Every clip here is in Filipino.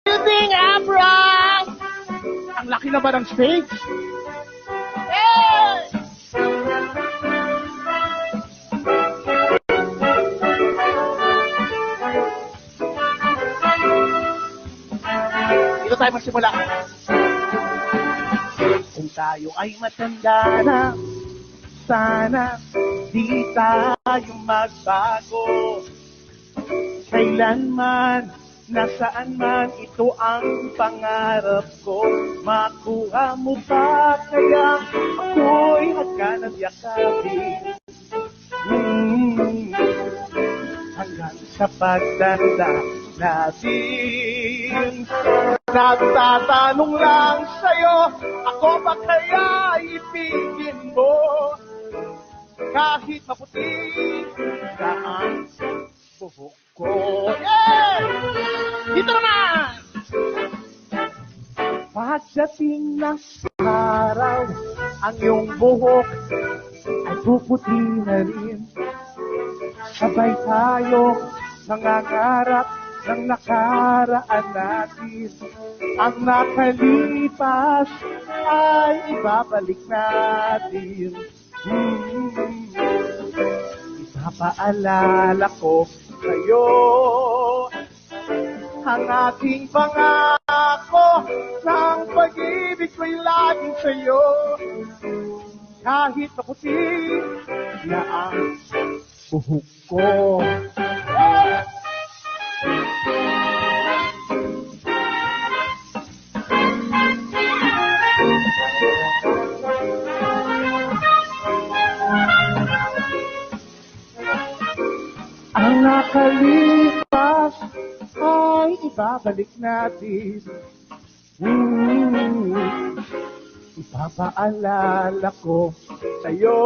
Building Abra! Ang laki naman ng stage. Hey! Dito tayo magsimula. Kung tayo ay matanda na, sana di tayo magbago. Kailanman, nasaan man, ito ang pangarap ko. Makuha mo ba kaya ako'y magkanang yakapin? Hanggang sa pagtanda natin, nagtatanong lang sa'yo, ako ba kaya ibigin mo? Kahit maputi na ang buhok ko. Yeah! Dito naman! Pagdating ng araw, ang iyong buhok ay puputi na rin. Sabay tayo nangangarap ng nakaraan natin. Ang nakalipas ay ibabalik natin. Ipapaalala ko sa'yo ang ating pangako ng pag-ibig ko'y laging sa'yo. Kahit maputi na ang buhok ko. Ang nakalipas ay ibabalik natin. Ipapaalala ko sa'yo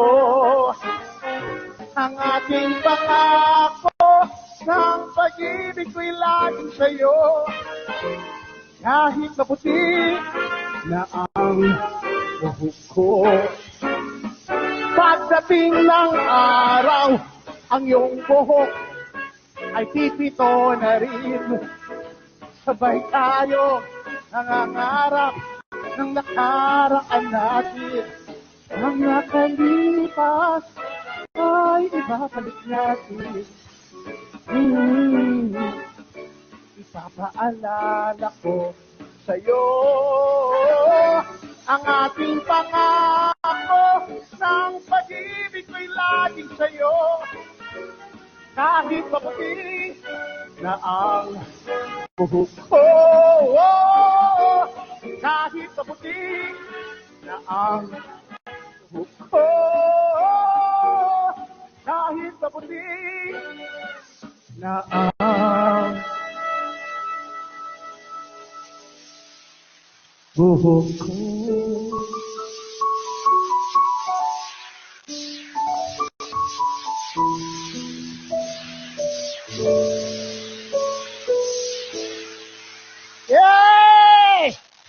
ang ating pangako ng pag-ibig ko'y laging sa'yo. Kahit maputi na ang buhok ko. Pagdating ng araw, ang iyong buhok ay pipito na rin. Sabay tayo nangangarap ng nakaraan natin. Ang nakalipas ay ibabalik natin. Ipapaalala ko sa'yo ang ating pangako ng pag-ibig ko'y laging sa'yo. Kahit maputi na ang buhok ko, kahit maputi na ang buhok ko, kahit maputi na ang buhok ko.